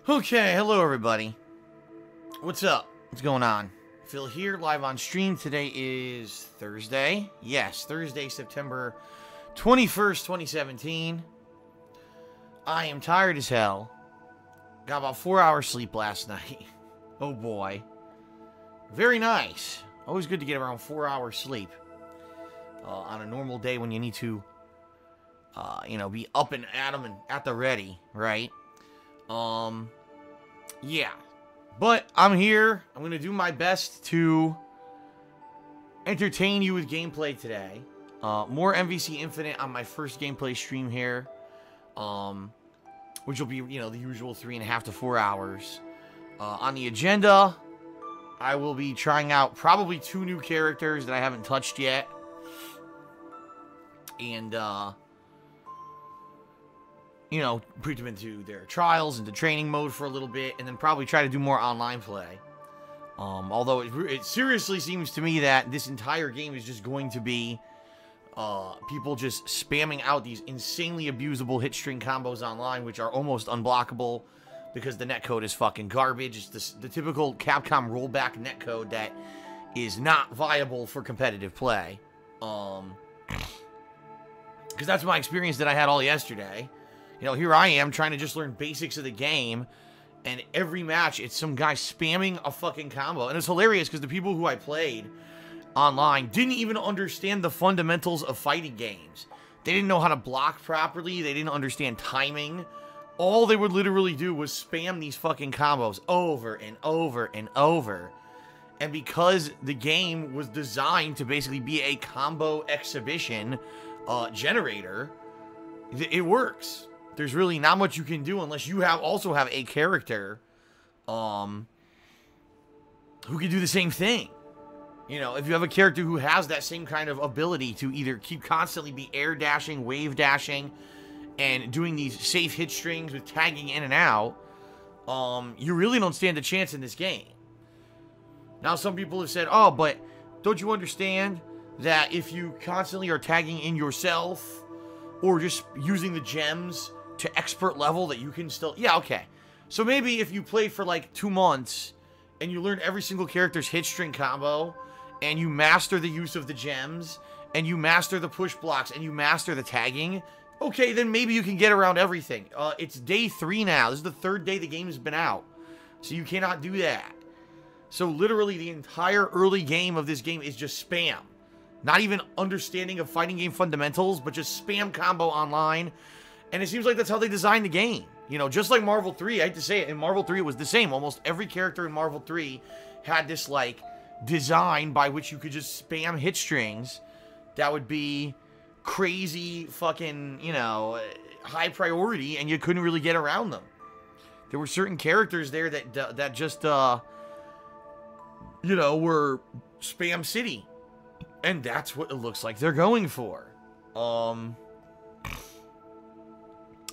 Okay, hello everybody. What's up? What's going on? Phil here, live on stream. Today is Thursday. Yes, Thursday, September 21st, 2017. I am tired as hell. Got about 4 hours sleep last night. Oh boy. Very nice. Always good to get around 4 hours sleep. On a normal day when you need to, be up and at 'em and at the ready, right? Yeah. But I'm here. I'm going to do my best to entertain you with gameplay today. More MVC Infinite on my first gameplay stream here. Which will be, the usual 3.5 to 4 hours. On the agenda, I will be trying out probably 2 new characters that I haven't touched yet. And, put them into their trials, into training mode for a little bit, and then probably try to do more online play. Although it seriously seems to me that this entire game is just going to be people just spamming out these insanely abusable hit string combos online, which are almost unblockable because the netcode is fucking garbage. It's the typical Capcom rollback netcode that is not viable for competitive play. Because that's my experience that I had all yesterday. Here I am trying to just learn basics of the game, and every match, it's some guy spamming a fucking combo. And it's hilarious because the people who I played online didn't even understand the fundamentals of fighting games. They didn't know how to block properly. They didn't understand timing. All they would literally do was spam these fucking combos over and over and over. And because the game was designed to basically be a combo exhibition generator, it works. There's really not much you can do unless you also have a character who can do the same thing. If you have a character who has that same kind of ability to either keep constantly be air dashing, wave dashing, and doing these safe hit strings with tagging in and out, you really don't stand a chance in this game. Now, some people have said, oh, but don't you understand that if you constantly are tagging in yourself or just using the gems to expert level that you can still... Yeah, okay. So maybe if you play for like 2 months and you learn every single character's hit string combo and you master the use of the gems and you master the push blocks and you master the tagging, okay, then maybe you can get around everything. It's day 3 now. This is the 3rd day the game has been out. So you cannot do that. So literally the entire early game of this game is just spam. Not even understanding of fighting game fundamentals, but just spam combo online. And it seems like that's how they designed the game. Just like Marvel 3, I hate to say it, in Marvel 3 it was the same. Almost every character in Marvel 3 had this, design by which you could just spam hit strings that would be crazy fucking, high priority, and you couldn't really get around them. There were certain characters there that just, were spam city. And that's what it looks like they're going for.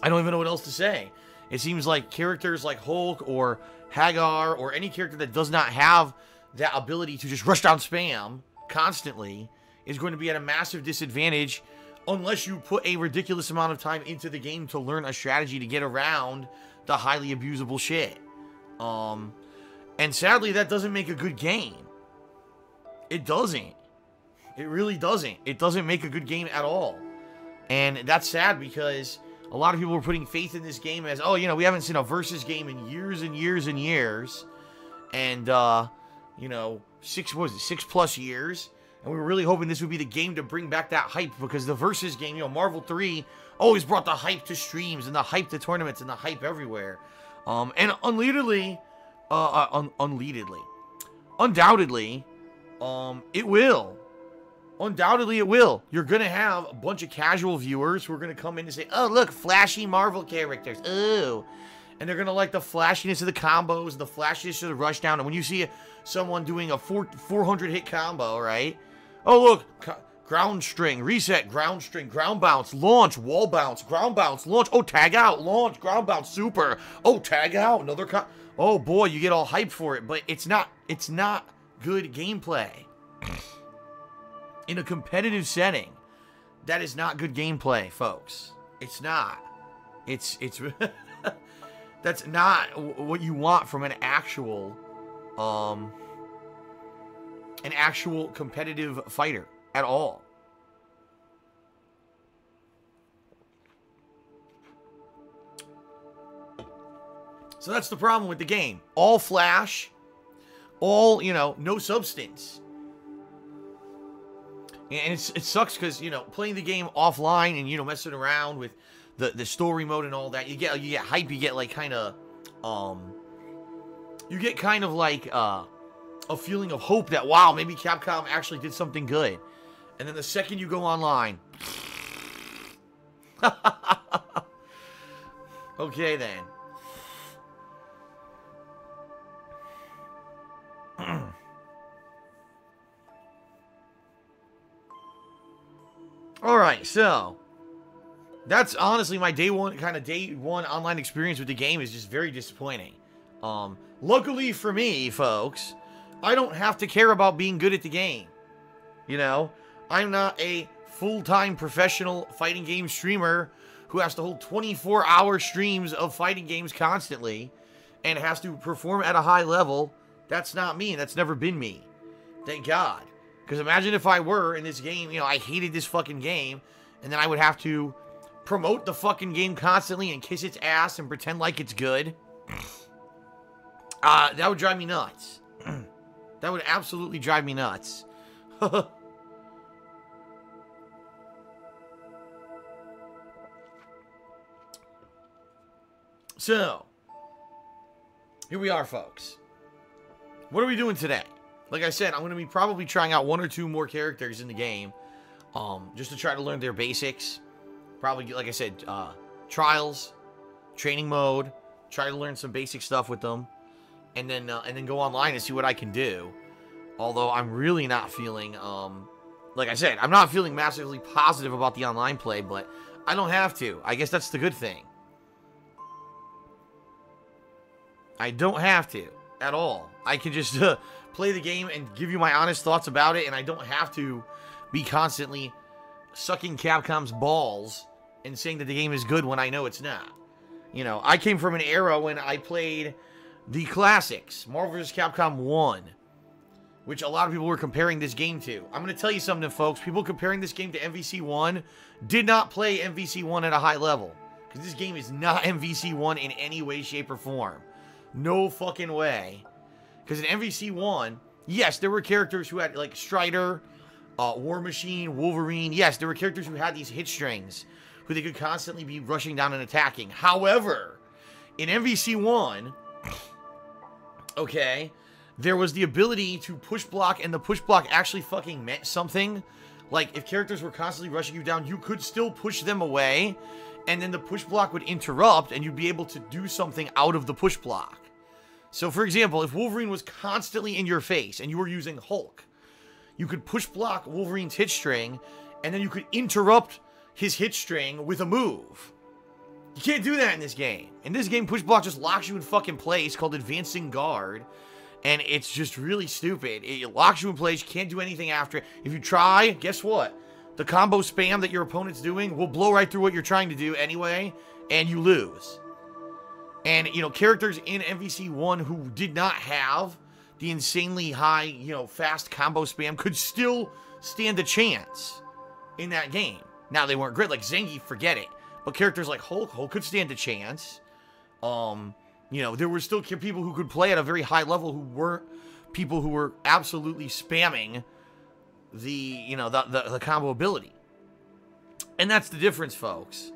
I don't even know what else to say. It seems like characters like Hulk or Hagar or any character that does not have that ability to just rush down spam constantly is going to be at a massive disadvantage unless you put a ridiculous amount of time into the game to learn a strategy to get around the highly abusable shit. And sadly, that doesn't make a good game. It doesn't. It really doesn't. It doesn't make a good game at all. And that's sad because a lot of people are putting faith in this game as, we haven't seen a versus game in years and years and years. And, 6+ years. And we were really hoping this would be the game to bring back that hype because the versus game, Marvel 3 always brought the hype to streams and the hype to tournaments and the hype everywhere. And undoubtedly, it will. Undoubtedly it will. You're going to have a bunch of casual viewers who are going to come in and say, oh, look, flashy Marvel characters. Ooh. And they're going to like the flashiness of the combos, the flashiness of the rushdown. And when you see someone doing a 400 hit combo, right? Oh, look, ground string, reset, ground string, ground bounce, launch, wall bounce, ground bounce, launch. Oh, tag out, launch, ground bounce, super. Oh, tag out, another oh, boy, you get all hyped for it. But it's not good gameplay. In a competitive setting, that is not good gameplay, folks. It's not. It's That's not what you want from an actual competitive fighter at all. So that's the problem with the game. All flash, all, no substance. And it sucks because, playing the game offline and, messing around with the story mode and all that, you get hype, you get like kind of, like a feeling of hope that, wow, maybe Capcom actually did something good. And then the second you go online, okay then. Alright, so that's honestly my day one online experience with the game is just very disappointing. Luckily for me, folks, I don't have to care about being good at the game. I'm not a full-time professional fighting game streamer who has to hold 24-hour streams of fighting games constantly and has to perform at a high level. That's not me. That's never been me. Thank God. Because imagine if I were in this game, I hated this fucking game, and then I would have to promote the fucking game constantly and kiss its ass and pretend like it's good. That would drive me nuts. That would absolutely drive me nuts. So, here we are, folks. What are we doing today? Like I said, I'm going to be probably trying out 1 or 2 more characters in the game, just to try to learn their basics. Probably, like I said, trials, training mode, try to learn some basic stuff with them, and then go online and see what I can do. Although I'm really not feeling, like I said, I'm not feeling massively positive about the online play, but I don't have to. I guess that's the good thing. I don't have to at all. I can just play the game and give you my honest thoughts about it, and I don't have to be constantly sucking Capcom's balls and saying that the game is good when I know it's not. I came from an era when I played the classics, Marvel vs. Capcom 1, which a lot of people were comparing this game to. I'm going to tell you something, folks. People comparing this game to MVC 1 did not play MVC 1 at a high level, because this game is not MVC 1 in any way, shape, or form. No fucking way. Because in MVC 1, yes, there were characters who had, like, Strider, War Machine, Wolverine. Yes, there were characters who had these hit strings, who they could constantly be rushing down and attacking. However, in MVC 1, okay, there was the ability to push block, and the push block actually fucking meant something. Like, if characters were constantly rushing you down, you could still push them away, and then the push block would interrupt, and you'd be able to do something out of the push block. So, for example, if Wolverine was constantly in your face and you were using Hulk, you could push block Wolverine's hit string, and then you could interrupt his hit string with a move. You can't do that in this game. In this game, push block just locks you in fucking place, called Advancing Guard, and it's just really stupid. It locks you in place, you can't do anything after it. If you try, guess what? The combo spam that your opponent's doing will blow right through what you're trying to do anyway, and you lose. And, characters in MVC 1 who did not have the insanely high, fast combo spam could still stand a chance in that game. Now, they weren't great. Like Zangief, forget it. But characters like Hulk could stand a chance. There were still people who could play at a very high level who weren't people who were absolutely spamming the combo ability. And that's the difference, folks,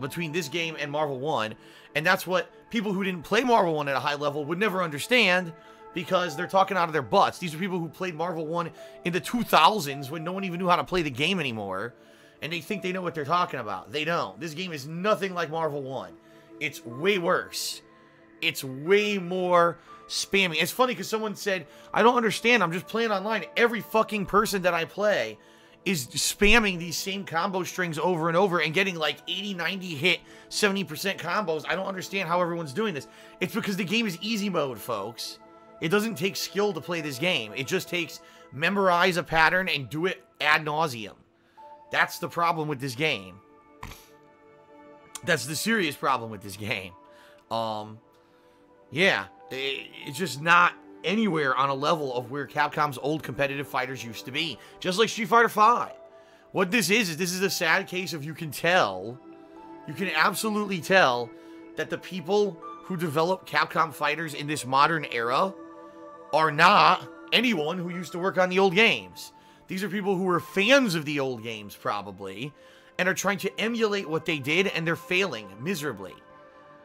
between this game and Marvel 1. And that's what people who didn't play Marvel 1 at a high level would never understand, because they're talking out of their butts. These are people who played Marvel 1 in the 2000s when no one even knew how to play the game anymore, and they think they know what they're talking about. They don't. This game is nothing like Marvel 1. It's way worse. It's way more spammy. It's funny because someone said, I don't understand, I'm just playing online. Every fucking person that I play is spamming these same combo strings over and over and getting like 80, 90 hit, 70% combos. I don't understand how everyone's doing this. It's because the game is easy mode, folks. It doesn't take skill to play this game. It just takes memorize a pattern and do it ad nauseum. That's the problem with this game. That's the serious problem with this game. Yeah, it's just not anywhere on a level of where Capcom's old competitive fighters used to be. Just like Street Fighter V. What this is this is a sad case of you can absolutely tell that the people who develop Capcom fighters in this modern era are not anyone who used to work on the old games. These are people who were fans of the old games, probably, and are trying to emulate what they did, and they're failing miserably.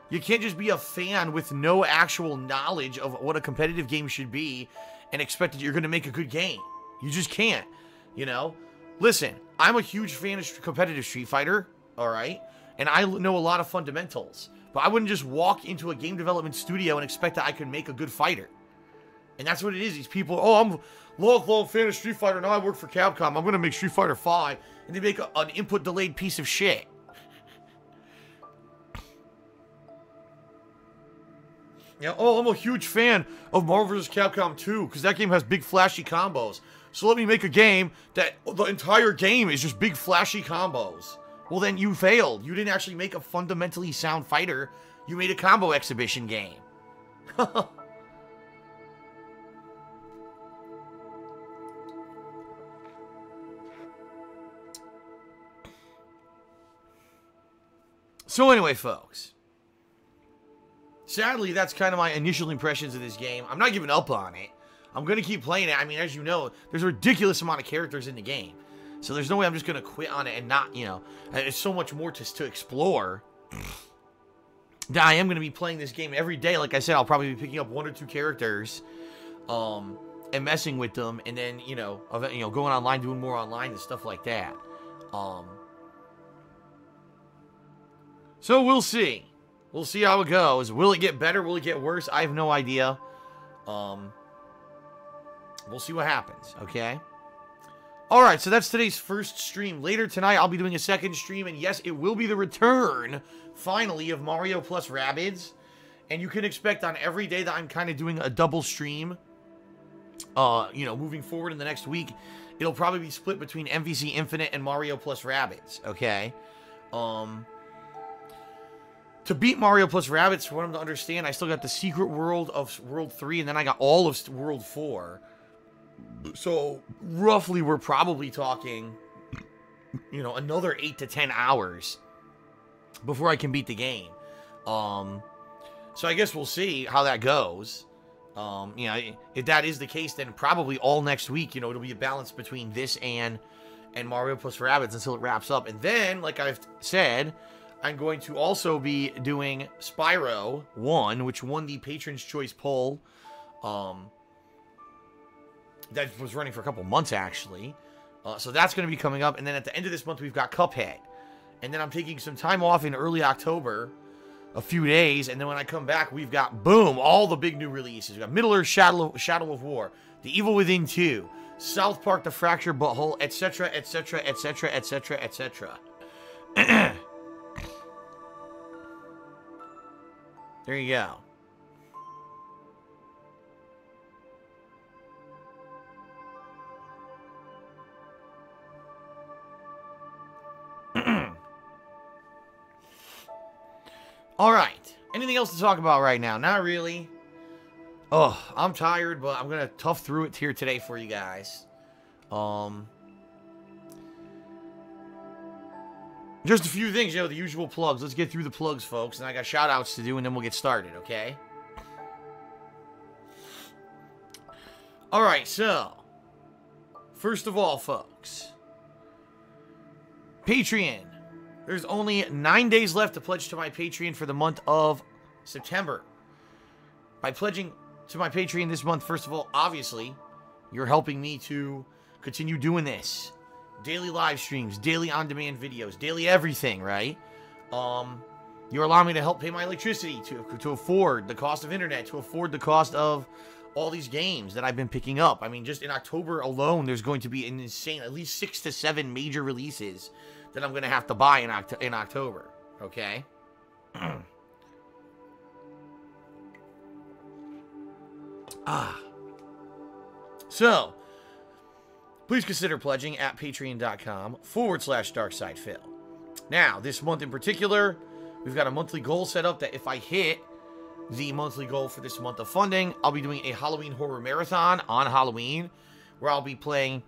You can't just be a fan with no actual knowledge of what a competitive game should be and expect that you're going to make a good game. You just can't, you know? Listen, I'm a huge fan of competitive Street Fighter, all right? And I know a lot of fundamentals. But I wouldn't just walk into a game development studio and expect that I could make a good fighter. And that's what it is. These people, oh, I'm a long fan of Street Fighter. Now I work for Capcom. I'm going to make Street Fighter 5. And they make an input-delayed piece of shit. You know, oh, I'm a huge fan of Marvel vs. Capcom 2 because that game has big flashy combos. So let me make a game that the entire game is just big flashy combos. Well, then you failed. You didn't actually make a fundamentally sound fighter. You made a combo exhibition game. So anyway, folks. Sadly, that's kind of my initial impressions of this game. I'm not giving up on it. I'm going to keep playing it. I mean, as you know, there's a ridiculous amount of characters in the game. So there's no way I'm just going to quit on it and not, you know, there's so much more to explore. That I am going to be playing this game every day. Like I said, I'll probably be picking up 1 or 2 characters and messing with them. And then, you know, going online, doing more online and stuff like that. So we'll see. We'll see how it goes. Will it get better? Will it get worse? I have no idea. We'll see what happens, okay? Alright, so that's today's first stream. Later tonight, I'll be doing a second stream, and yes, it will be the return, finally, of Mario plus Rabbids. And you can expect on every day that I'm kind of doing a double stream, you know, moving forward in the next week, it'll probably be split between MVC Infinite and Mario plus Rabbids, okay? To beat Mario plus Rabbids, for what I'm to understand, I still got the secret world of World 3, and then I got all of World 4. So, roughly, we're probably talking, you know, another 8 to 10 hours before I can beat the game. So I guess we'll see how that goes. You know, if that is the case, then probably all next week, you know, it'll be a balance between this and Mario plus Rabbids until it wraps up. And then, like I've said, I'm going to also be doing Spyro 1, which won the Patron's Choice poll. That was running for a couple months, actually. So that's going to be coming up. And then at the end of this month, we've got Cuphead. And then I'm taking some time off in early October, a few days. And then when I come back, we've got, boom, all the big new releases. We've got Middle-earth Shadow of War, The Evil Within 2, South Park, The Fractured Butthole, etc., etc., etc., etc., etc. There you go. All right. Anything else to talk about right now? Not really. Oh, I'm tired, but I'm going to tough through it here today for you guys. Just a few things, you know, the usual plugs. Let's get through the plugs, folks. And I got shout-outs to do, and then we'll get started, okay? All right, so. First of all, folks. Patreon. There's only 9 days left to pledge to my Patreon for the month of September. By pledging to my Patreon this month, first of all, obviously, you're helping me to continue doing this. Daily live streams, daily on-demand videos, daily everything, right? You're allowing me to help pay my electricity, to afford the cost of internet, to afford the cost of all these games that I've been picking up. I mean, just in October alone, there's going to be an insane, at least 6 to 7 major releases that I'm going to have to buy in October, okay? So, please consider pledging at patreon.com/darksidefil. Now, this month in particular, we've got a monthly goal set up that if I hit the monthly goal for this month of funding. I'll be doing a Halloween horror marathon on Halloween, where I'll be playing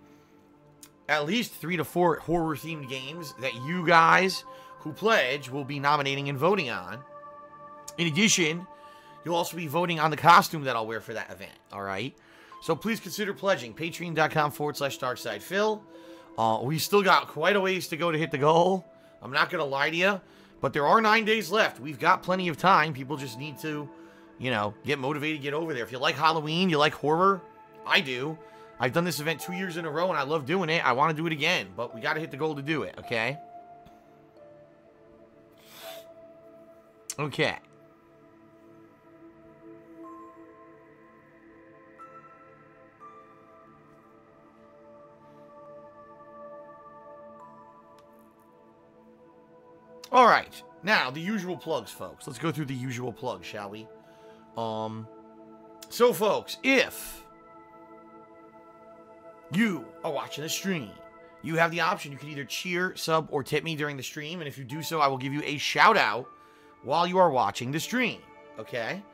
at least 3 to 4 horror-themed games that you guys who pledge will be nominating and voting on. In addition, you'll also be voting on the costume that I'll wear for that event, all right? So please consider pledging. Patreon.com/DarkSidePhil. We still got quite a ways to go to hit the goal. I'm not going to lie to you, but there are 9 days left. We've got plenty of time. People just need to, you know, get motivated, get over there. If you like Halloween, you like horror, I do. I've done this event 2 years in a row, and I love doing it. I want to do it again, but we got to hit the goal to do it, okay? Okay. All right, now the usual plugs, folks. Let's go through the usual plugs, shall we? So, folks, if you are watching the stream, you have the option. You can either cheer, sub, or tip me during the stream, and if you do so, I will give you a shout out while you are watching the stream. Okay?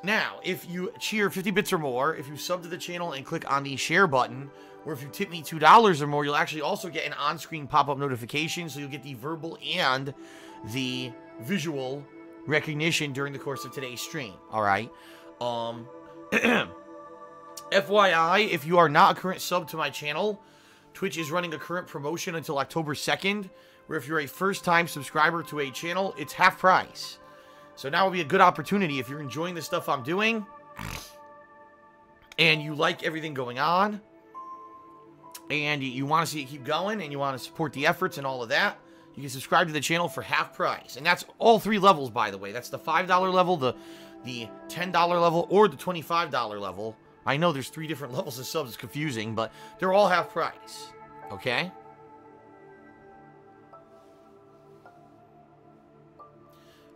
Now, if you cheer 50 bits or more, if you sub to the channel and click on the share button, or if you tip me $2 or more, you'll actually also get an on-screen pop-up notification, so you'll get the verbal and the visual recognition during the course of today's stream. All right? FYI, if you are not a current sub to my channel, Twitch is running a current promotion until October 2nd, where if you're a first-time subscriber to a channel, it's half price. So now would be a good opportunity if you're enjoying the stuff I'm doing and you like everything going on and you want to see it keep going and you want to support the efforts and all of that, you can subscribe to the channel for half price. And that's all 3 levels, by the way. That's the $5 level, the $10 level, or the $25 level. I know there's 3 different levels of subs. It's confusing, but they're all half price. Okay?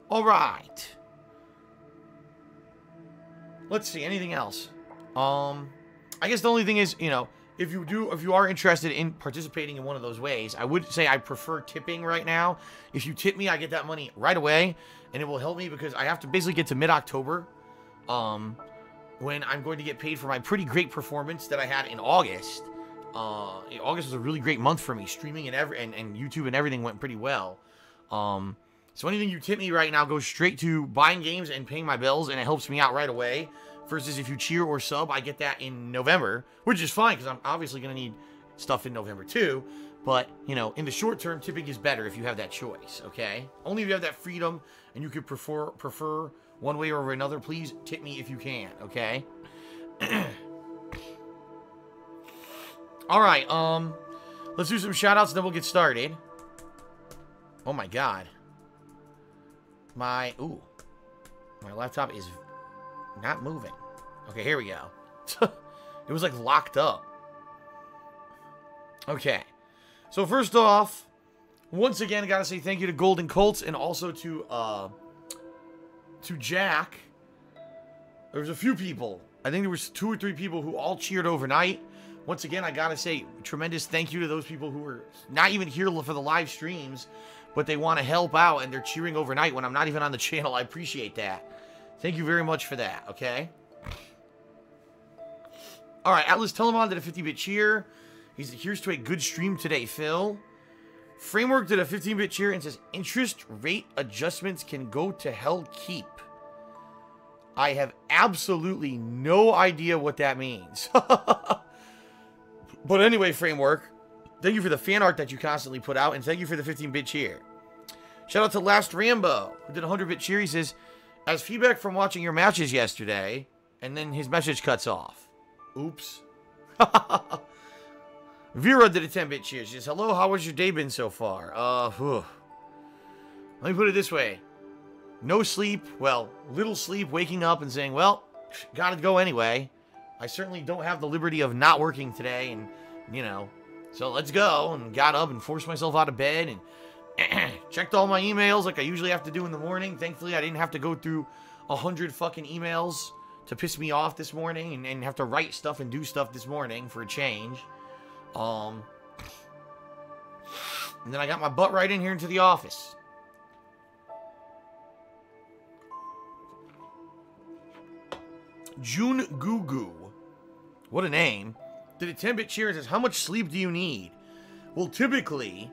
All right. Let's see. Anything else? I guess the only thing is, you know, if you are interested in participating in one of those ways, I would say I prefer tipping right now. If you tip me, I get that money right away, and it will help me because I have to basically get to mid-October, when I'm going to get paid for my pretty great performance that I had in August. August was a really great month for me. Streaming and YouTube and everything went pretty well. So anything you tip me right now goes straight to buying games and paying my bills, and it helps me out right away. Versus if you cheer or sub, I get that in November, which is fine because I'm obviously going to need stuff in November too. But, you know, in the short term, tipping is better if you have that choice, okay? Only if you have that freedom and you could prefer one way or another, please tip me if you can, okay? All right, let's do some shout-outs and then we'll get started. Oh my god. My laptop is not moving. Okay, here we go. It was like locked up. Okay. So first off, once again, I gotta say thank you to Golden Colts and also to Jack. There was a few people. I think there was 2 or 3 people who all cheered overnight. Once again, I gotta say tremendous thank you to those people who were not even here for the live streams, but they want to help out and they're cheering overnight when I'm not even on the channel. I appreciate that. Thank you very much for that, okay? All right, Atlas Telemon did a 50-bit cheer. He said, here's to a good stream today, Phil. Framework did a 15-bit cheer and says, interest rate adjustments can go to hell keep. I have absolutely no idea what that means. But anyway, Framework, thank you for the fan art that you constantly put out, and thank you for the 15-bit cheer. Shout out to Last Rambo, who did a 100-bit cheer. He says, as feedback from watching your matches yesterday, and then his message cuts off. Oops. Vera did a 10-bit cheer. She says, hello, how has your day been so far? Let me put it this way. No sleep, well, little sleep, waking up and saying, well, gotta go anyway. I certainly don't have the liberty of not working today, and, you know, so let's go, and got up and forced myself out of bed, and checked all my emails like I usually have to do in the morning. Thankfully, I didn't have to go through 100 fucking emails to piss me off this morning and have to write stuff and do stuff this morning for a change. And then I got my butt right in here into the office. June Gugu, what a name, did a 10-bit cheer and says, how much sleep do you need? Well, typically,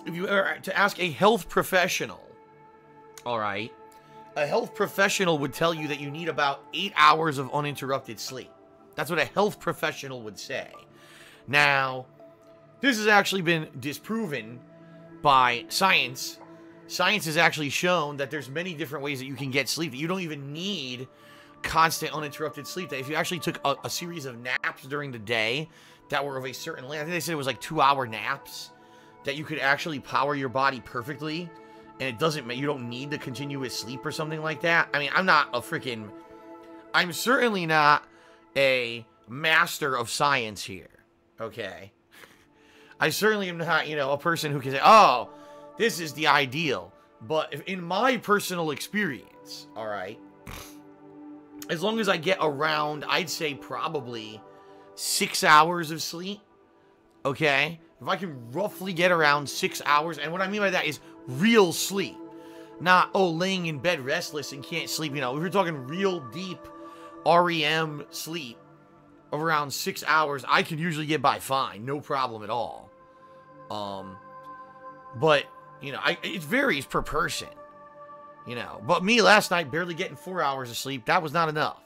if you are to ask a health professional, all right, a health professional would tell you that you need about 8 hours of uninterrupted sleep. That's what a health professional would say. Now, this has actually been disproven by science. Science has actually shown that there's many different ways that you can get sleep, that you don't even need constant uninterrupted sleep. That if you actually took a series of naps during the day that were of a certain length, I think they said it was like 2-hour naps, that you could actually power your body perfectly, and it doesn't, you don't need the continuous sleep or something like that. I mean, I'm certainly not a master of science here, okay? I certainly am not, a person who can say, oh, this is the ideal. But in my personal experience, all right, as long as I get around, I'd say probably 6 hours of sleep, okay? If I can roughly get around 6 hours, and what I mean by that is real sleep. Not, laying in bed restless and can't sleep. If we're talking real deep REM sleep of around 6 hours, I can usually get by fine. No problem at all. But, it varies per person. But me last night barely getting 4 hours of sleep, that was not enough.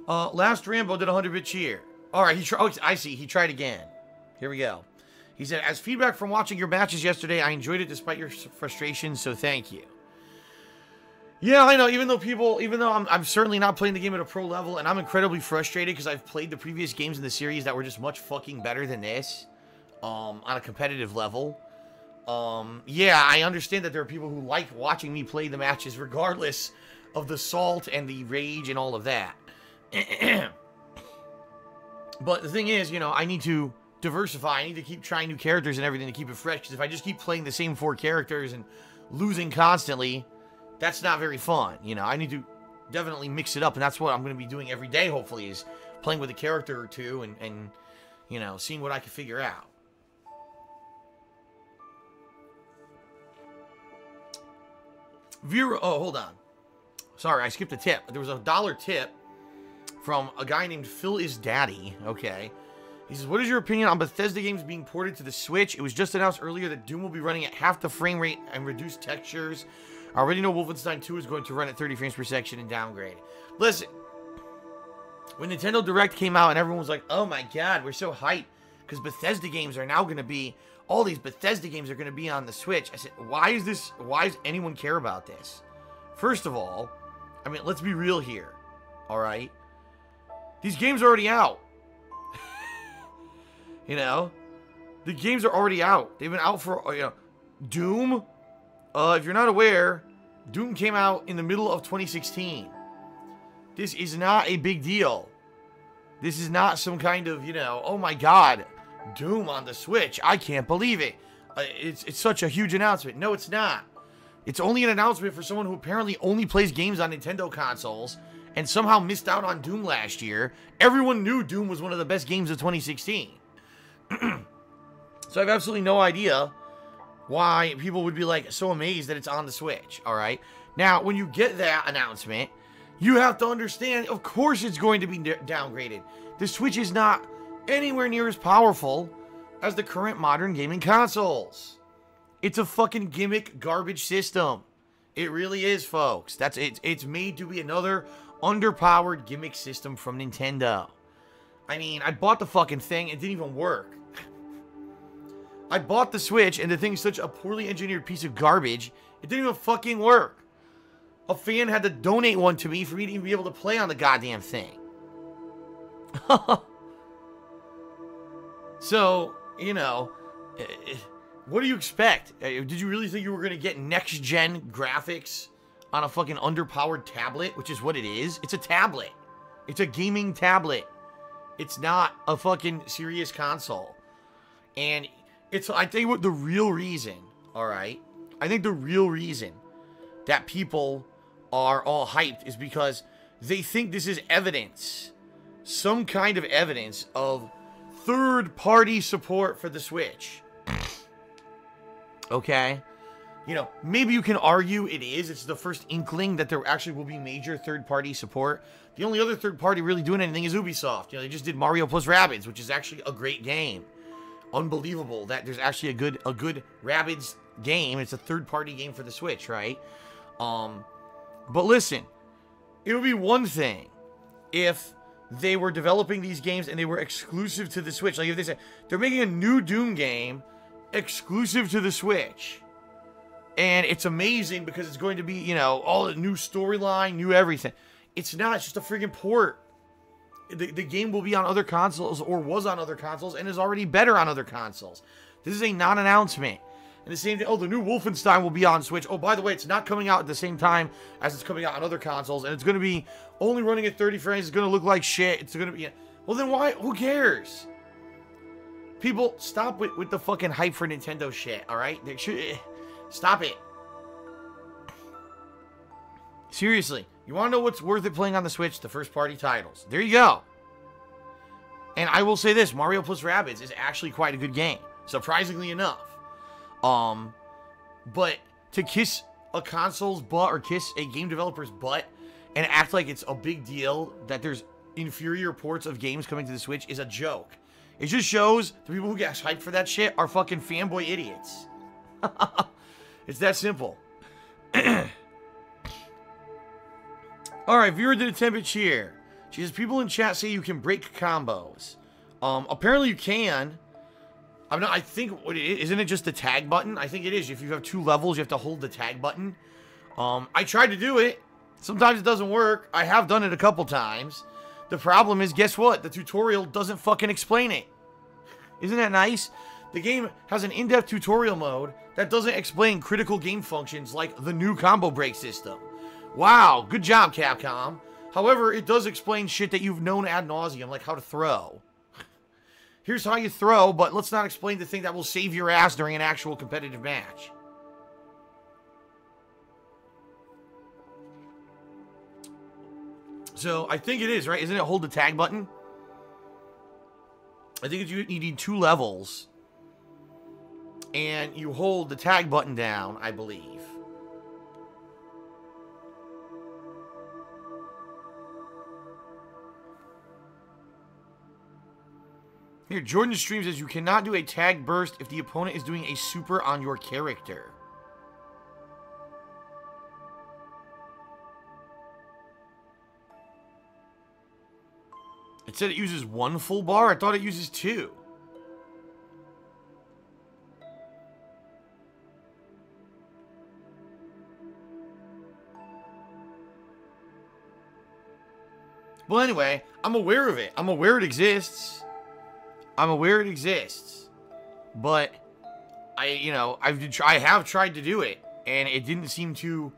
Last Rambo did 100-bit cheer. All right, I see. He tried again. Here we go. He said, as feedback from watching your matches yesterday, I enjoyed it despite your frustration, so thank you. Yeah, I know, even though I'm certainly not playing the game at a pro level, and I'm incredibly frustrated because I've played the previous games in the series that were just much fucking better than this, on a competitive level. Yeah, I understand that there are people who like watching me play the matches regardless of the salt and the rage and all of that. But the thing is, I need to diversify. I need to keep trying new characters and everything to keep it fresh, because if I just keep playing the same 4 characters and losing constantly, that's not very fun. I need to definitely mix it up, and that's what I'm going to be doing every day, hopefully, is playing with a character or two and seeing what I can figure out. Hold on. Sorry, I skipped a tip. There was a $1 tip from a guy named Phil is Daddy. Okay. He says, what is your opinion on Bethesda games being ported to the Switch? It was just announced earlier that Doom will be running at half the frame rate and reduced textures. I already know Wolfenstein 2 is going to run at 30 frames per second and downgrade. Listen, when Nintendo Direct came out and everyone was like, oh my god, we're so hyped because Bethesda games are now going to be, all these Bethesda games are going to be on the Switch. I said, why does anyone care about this? First of all, I mean, let's be real here, all right? These games are already out. The games are already out. They've been out for, Doom. If you're not aware, Doom came out in the middle of 2016. This is not a big deal. This is not some kind of, oh my god, Doom on the Switch. I can't believe it. It's such a huge announcement. No, it's not. It's only an announcement for someone who apparently only plays games on Nintendo consoles and somehow missed out on Doom last year. Everyone knew Doom was one of the best games of 2016. So I have absolutely no idea why people would be so amazed that it's on the Switch, all right? Now, when you get that announcement, you have to understand, of course it's going to be downgraded. The Switch is not anywhere near as powerful as the current modern gaming consoles. It's a fucking gimmick garbage system. It really is, folks. It's made to be another underpowered gimmick system from Nintendo. I mean, I bought the fucking thing, it didn't even work. I bought the Switch, and the thing's such a poorly engineered piece of garbage, it didn't even fucking work. A fan had to donate one to me for me to even be able to play on the goddamn thing. So, what do you expect? Did you really think you were going to get next-gen graphics on a fucking underpowered tablet, which is what it is? It's a tablet. It's a gaming tablet. It's not a fucking serious console. And I think what the real reason, all right? I think the real reason that people are all hyped is because they think this is evidence, some kind of evidence of third-party support for the Switch. Okay? you know, maybe you can argue it is. It's the first inkling that there actually will be major third-party support. The only other third party really doing anything is Ubisoft. You know, they just did Mario plus Rabbids, which is actually a great game. Unbelievable that there's actually a good Rabbids game. It's a third-party game for the Switch, right? But listen, it would be one thing if they were developing these games and they were exclusive to the Switch. Like if they said they're making a new Doom game exclusive to the Switch. And it's amazing because it's going to be, you know, all the new storyline, new everything. It's not. It's just a freaking port. The game will be on other consoles or was on other consoles and is already better on other consoles. This is a non-announcement. And the same thing, oh, the new Wolfenstein will be on Switch. Oh, by the way, it's not coming out at the same time as it's coming out on other consoles. And it's going to be only running at 30 frames. It's going to look like shit. It's going to be... Well, then why? Who cares? People, stop with the fucking hype for Nintendo shit, alright? Stop it. Seriously. You want to know what's worth it playing on the Switch? The first-party titles. There you go. And I will say this. Mario plus Rabbids is actually quite a good game. Surprisingly enough. But to kiss a console's butt or kiss a game developer's butt and act like it's a big deal that there's inferior ports of games coming to the Switch is a joke. It just shows the people who get hyped for that shit are fucking fanboy idiots. It's that simple. Alright, viewer did a 10-bit cheer. She says, people in chat say you can break combos. Apparently you can. I think, isn't it just the tag button? I think it is. If you have 2 levels, you have to hold the tag button. I tried to do it. Sometimes it doesn't work. I have done it a couple times. The problem is, guess what? The tutorial doesn't fucking explain it. Isn't that nice? The game has an in-depth tutorial mode that doesn't explain critical game functions like the new combo break system. Wow, good job, Capcom. However, it does explain shit that you've known ad nauseum, like how to throw. Here's how you throw, but let's not explain the thing that will save your ass during an actual competitive match. So, I think it is, right? Isn't it hold the tag button? I think you need 2 levels. And you hold the tag button down, I believe. Here, Jordan streams says you cannot do a tag burst if the opponent is doing a super on your character. It said it uses 1 full bar. I thought it uses 2. Well, anyway, I'm aware of it. I'm aware it exists. But I have tried to do it, and it didn't seem to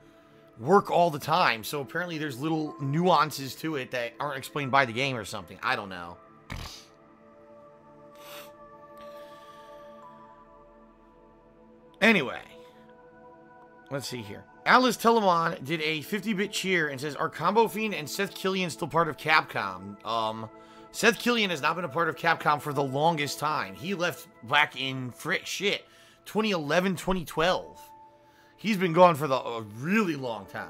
work all the time. So apparently there's little nuances to it that aren't explained by the game or something. I don't know. Anyway, let's see here. Alice Telemon did a 50-bit cheer and says, are Combo Fiend and Seth Killian still part of Capcom? Seth Killian has not been a part of Capcom for the longest time. He left back in 2011, 2012. He's been gone for a really long time.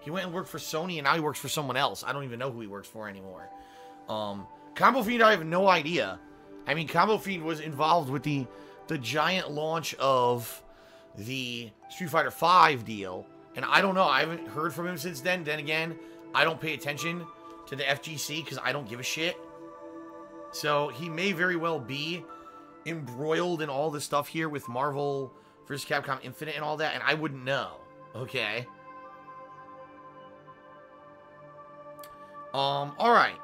He went and worked for Sony, and now he works for someone else. I don't even know who he works for anymore. Combo Fiend, I have no idea. I mean, Combo Fiend was involved with the giant launch of the Street Fighter V deal, and I don't know. I haven't heard from him since then. Then again, I don't pay attention to the FGC because I don't give a shit. So he may very well be embroiled in all this stuff here with Marvel vs. Capcom Infinite and all that, and I wouldn't know. Okay. Alright.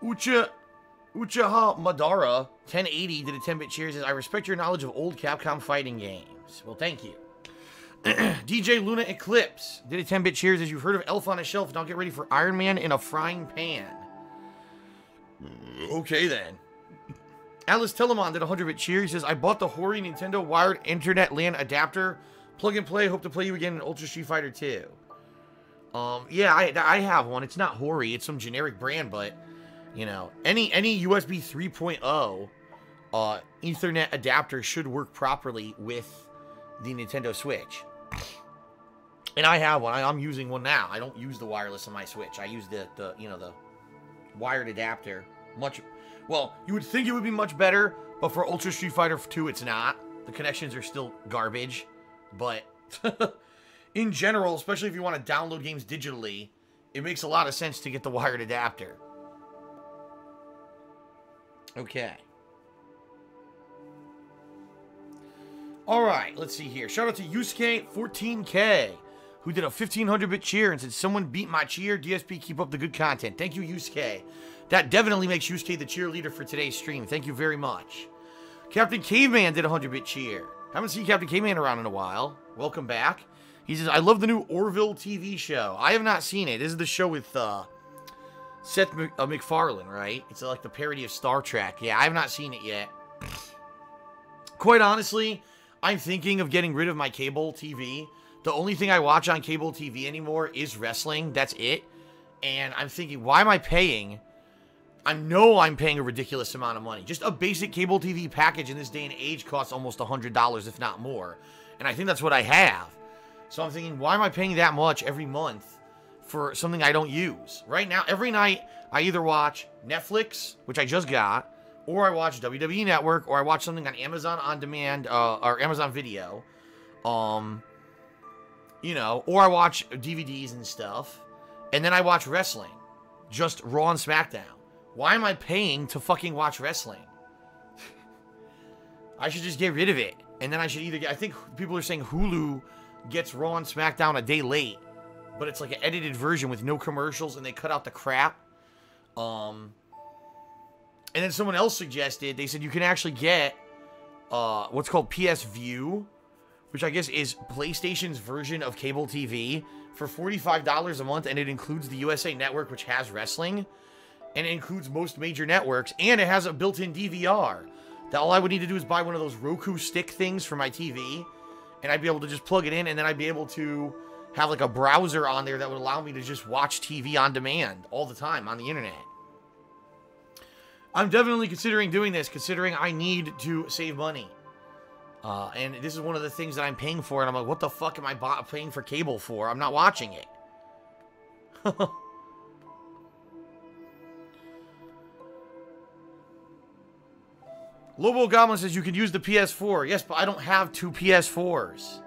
Uchaha Madara 1080 did a 10-bit cheer. Says, I respect your knowledge of old Capcom fighting games. Well, thank you. DJ Luna Eclipse did a 10-bit cheers. As you've heard of Elf on a Shelf, now get ready for Iron Man in a frying pan. Okay, then. Alice Telemon did a 100-bit cheer. He says, I bought the Hori Nintendo wired internet LAN adapter. Plug and play. Hope to play you again in Ultra Street Fighter 2. Yeah, I have one. It's not Hori. It's some generic brand, but, you know, any USB 3.0 Ethernet adapter should work properly with the Nintendo Switch. And I have one. I'm using one now. I don't use the wireless on my Switch. I use the wired adapter. Well, you would think it would be much better, but for Ultra Street Fighter 2, it's not. The connections are still garbage. But in general, especially if you want to download games digitally, it makes a lot of sense to get the wired adapter. Okay. Alright, let's see here. Shout out to Yusuke14K, who did a 1500-bit cheer and said, someone beat my cheer. DSP, keep up the good content. Thank you, Yusuke. That definitely makes Yusuke the cheerleader for today's stream. Thank you very much. Captain Caveman did a 100-bit cheer. Haven't seen Captain Caveman around in a while. Welcome back. He says, I love the new Orville TV show. I have not seen it. This is the show with Seth MacFarlane, right? It's like the parody of Star Trek. Yeah, I have not seen it yet. Quite honestly, I'm thinking of getting rid of my cable TV. The only thing I watch on cable TV anymore is wrestling. That's it. And I'm thinking, why am I paying? I know I'm paying a ridiculous amount of money. Just a basic cable TV package in this day and age costs almost $100, if not more. And I think that's what I have. So I'm thinking, why am I paying that much every month for something I don't use? Right now, every night, I either watch Netflix, which I just got, or I watch WWE Network, or I watch something on Amazon On Demand, or Amazon Video. Or I watch DVDs and stuff. And then I watch wrestling. Just Raw and SmackDown. Why am I paying to fucking watch wrestling? I should just get rid of it. And then I should either get... I think people are saying Hulu gets Raw and SmackDown a day late. But it's like an edited version with no commercials and they cut out the crap. And then someone else suggested... They said you can actually get what's called PS View, which I guess is PlayStation's version of cable TV, for $45 a month. And it includes the USA Network, which has wrestling. And it includes most major networks, and it has a built-in DVR. That all I would need to do is buy one of those Roku stick things for my TV, and I'd be able to just plug it in, and then I'd be able to have like a browser on there that would allow me to just watch TV on demand all the time on the internet. I'm definitely considering doing this, considering I need to save money. And this is one of the things that I'm paying for, and I'm like, what the fuck am I paying for cable for? I'm not watching it. Lobo Goblin says you could use the PS4. Yes, but I don't have two PS4s.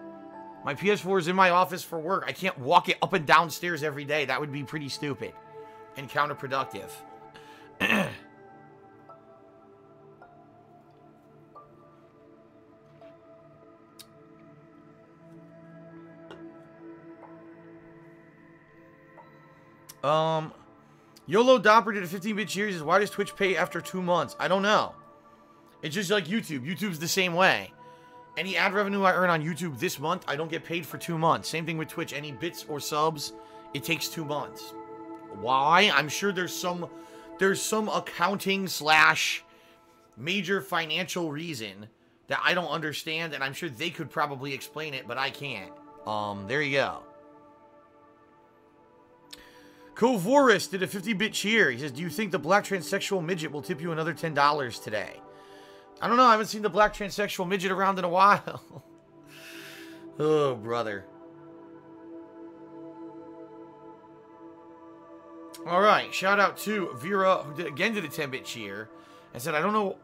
My PS4 is in my office for work. I can't walk it up and down stairs every day. That would be pretty stupid and counterproductive. YOLO Dopper did a 15-bit cheer. He says, why does Twitch pay after 2 months? I don't know. It's just like YouTube. YouTube's the same way. Any ad revenue I earn on YouTube this month, I don't get paid for 2 months. Same thing with Twitch. Any bits or subs, it takes 2 months. Why? I'm sure there's some accounting / major financial reason that I don't understand, and I'm sure they could probably explain it, but I can't. There you go. Kovorus did a 50-bit cheer. He says, do you think the black transsexual midget will tip you another $10 today? I don't know. I haven't seen the black transsexual midget around in a while. Oh, brother. All right. Shout out to Vera, who again did a 10-bit cheer, and said, I don't know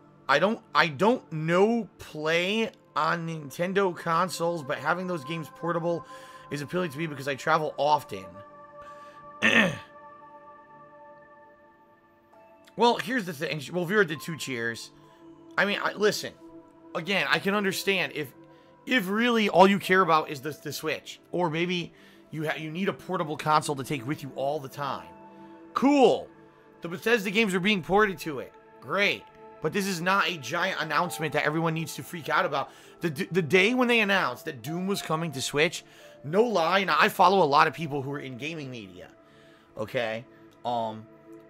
play on Nintendo consoles, but having those games portable is appealing to me because I travel often. Well, here's the thing. Well, Vera did 2 cheers. I mean, listen. Again, I can understand if really all you care about is the Switch, or maybe you need a portable console to take with you all the time. Cool. The Bethesda games are being ported to it. Great. But this is not a giant announcement that everyone needs to freak out about. The day when they announced that Doom was coming to Switch, no lie, now I follow a lot of people who are in gaming media. Okay?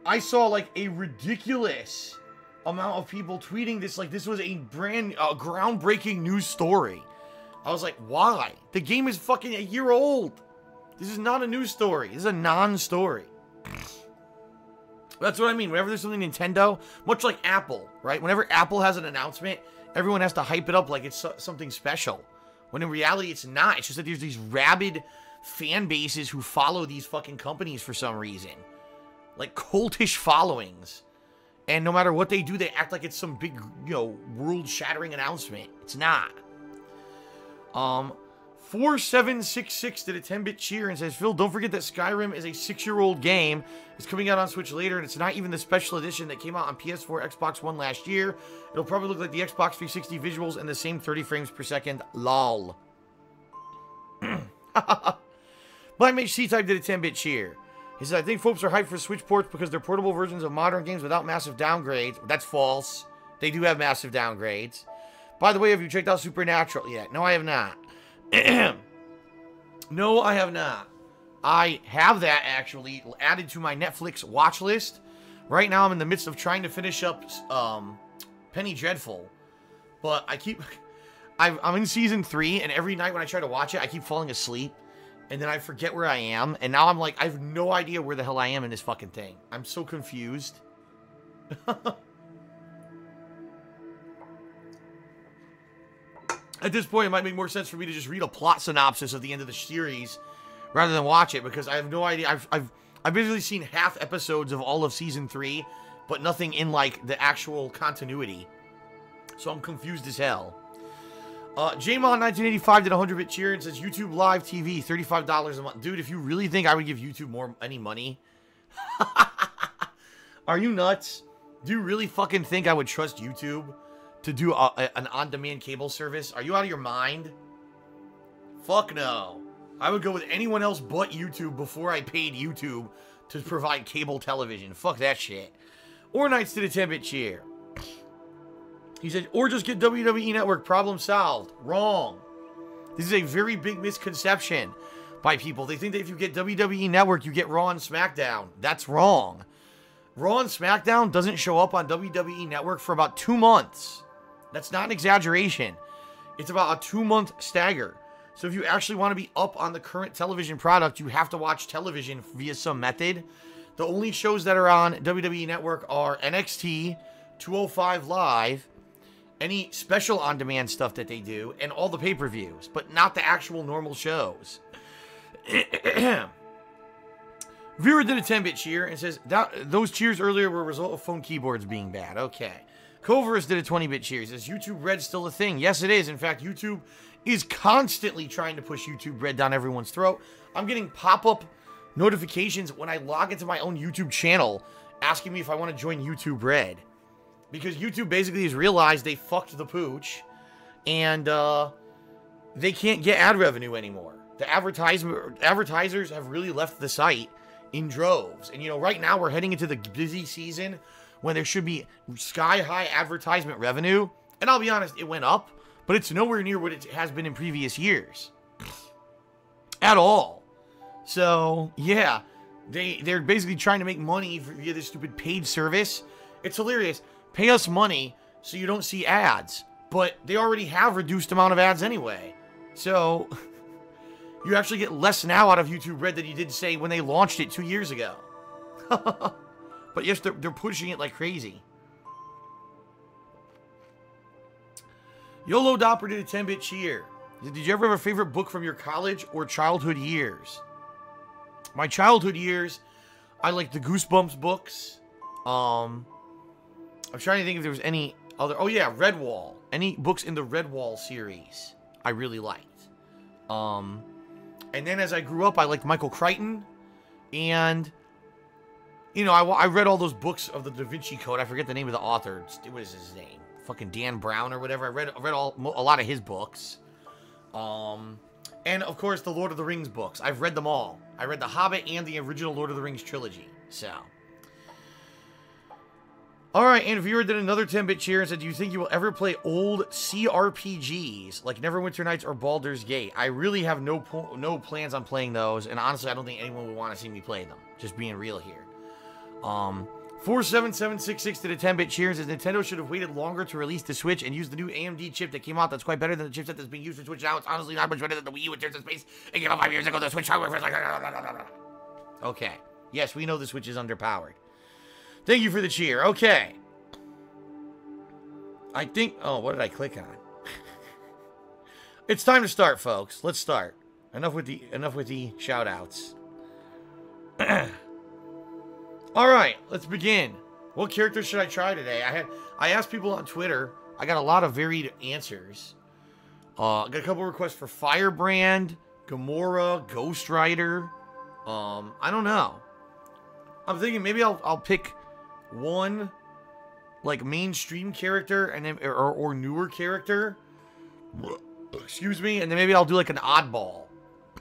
I saw like a ridiculous amount of people tweeting this like this was a groundbreaking news story. I was like, why? The game is fucking a year old. This is not a news story. This is a non-story. That's what I mean. Whenever there's something Nintendo, much like Apple, right? Whenever Apple has an announcement, everyone has to hype it up like it's something special. When in reality, it's not. It's just that there's these rabid fan bases who follow these fucking companies for some reason. Like cultish followings. And no matter what they do, they act like it's some big, you know, world-shattering announcement. It's not. 4766 did a 10-bit cheer and says, Phil, don't forget that Skyrim is a 6-year-old game. It's coming out on Switch later, and it's not even the special edition that came out on PS4, Xbox One last year. It'll probably look like the Xbox 360 visuals and the same 30 frames per second. LOL. Blind Mage C-Type did a 10-bit cheer. He says, I think folks are hyped for Switch ports because they're portable versions of modern games without massive downgrades. That's false. They do have massive downgrades. By the way, have you checked out Supernatural yet? No, I have not. No, I have not. I have that, actually, added to my Netflix watch list. Right now, I'm in the midst of trying to finish up Penny Dreadful. But I keep... I'm in Season 3, and every night when I try to watch it, I keep falling asleep. And then I forget where I am. And now I'm like, I have no idea where the hell I am in this fucking thing. I'm so confused. At this point, it might make more sense for me to just read a plot synopsis of the end of the series rather than watch it, because I have no idea. I've basically seen half episodes of all of Season 3, but nothing in, like, the actual continuity. So I'm confused as hell. Jmon1985 did a 100-bit cheer and says, YouTube Live TV, $35 a month. Dude, if you really think I would give YouTube any money, are you nuts? Do you really fucking think I would trust YouTube to do an on-demand cable service? Are you out of your mind? Fuck no. I would go with anyone else but YouTube before I paid YouTube to provide cable television. Fuck that shit. Or Knights did a 10-bit cheer. He said, or just get WWE Network, problem solved. Wrong. This is a very big misconception by people. They think that if you get WWE Network, you get Raw and SmackDown. That's wrong. Raw and SmackDown doesn't show up on WWE Network for about 2 months. That's not an exaggeration. It's about a 2-month stagger. So if you actually want to be up on the current television product, you have to watch television via some method. The only shows that are on WWE Network are NXT, 205 Live, any special on-demand stuff that they do, and all the pay-per-views, but not the actual normal shows. Vera did a 10-bit cheer and says, those cheers earlier were a result of phone keyboards being bad. Okay. Coverus did a 20-bit cheer. He says, YouTube Red's still a thing. Yes, it is. In fact, YouTube is constantly trying to push YouTube Red down everyone's throat. I'm getting pop-up notifications when I log into my own YouTube channel asking me if I want to join YouTube Red. Because YouTube basically has realized they fucked the pooch, and they can't get ad revenue anymore. The advertisers have really left the site in droves. And, you know, right now we're heading into the busy season when there should be sky-high advertisement revenue. And I'll be honest, it went up, but it's nowhere near what it has been in previous years. At all. So, yeah, they're basically trying to make money via this stupid paid service. It's hilarious. Pay us money so you don't see ads. But they already have reduced amount of ads anyway. So, you actually get less now out of YouTube Red than you did, say, when they launched it 2 years ago. But yes, they're pushing it like crazy. YOLO Dopper did a 10-bit cheer. Did you ever have a favorite book from your college or childhood years? My childhood years, I like the Goosebumps books. I'm trying to think if there was any other... Oh, yeah, Redwall. Any books in the Redwall series I really liked. And then as I grew up, I liked Michael Crichton. And, you know, I read all those books of the Da Vinci Code. I forget the name of the author. What is his name? Fucking Dan Brown or whatever. I read a lot of his books. And, of course, the Lord of the Rings books. I've read them all. I read The Hobbit and the original Lord of the Rings trilogy. So... Alright, and Viewer did another 10-bit cheer and said, do you think you will ever play old CRPGs like Neverwinter Nights or Baldur's Gate? I really have no plans on playing those, and honestly, I don't think anyone would want to see me play them. Just being real here. 47766 did a 10-bit cheer and says, Nintendo should have waited longer to release the Switch and use the new AMD chip that came out that's quite better than the chipset that's being used for Switch now. It's honestly not much better than the Wii U in terms of space. It came out 5 years ago, the Switch hardware was like... Okay. Yes, we know the Switch is underpowered. Thank you for the cheer. Okay. I think... Oh, what did I click on? It's time to start, folks. Let's start. Enough with the shout outs. Alright, let's begin. What character should I try today? I asked people on Twitter. I got a lot of varied answers. I got a couple requests for Firebrand, Gamora, Ghost Rider. I don't know. I'm thinking maybe I'll pick one like mainstream character and then or newer character. Excuse me, and then maybe I'll do like an oddball.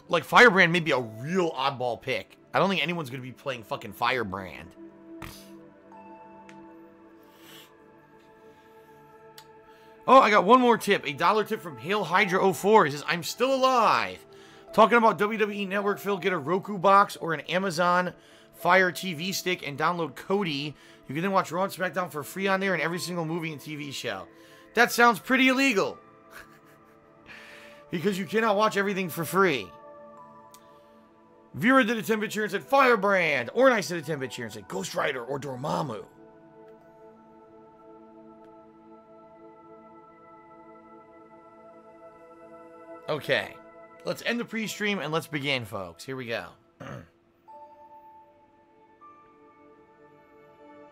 Like Firebrand may be a real oddball pick. I don't think anyone's gonna be playing fucking Firebrand. Oh, I got one more tip. A $1 tip from Hail Hydra 04. He says, I'm still alive. Talking about WWE Network, Phil, get a Roku box or an Amazon Fire TV stick and download Kodi. You can then watch Raw and SmackDown for free on there and every single movie and TV show. That sounds pretty illegal. Because you cannot watch everything for free. Vera did a 10-bit cheer and said Firebrand. Ornice did a 10-bit cheer and said Ghost Rider or Dormammu. Okay. Let's end the pre-stream and let's begin, folks. Here we go.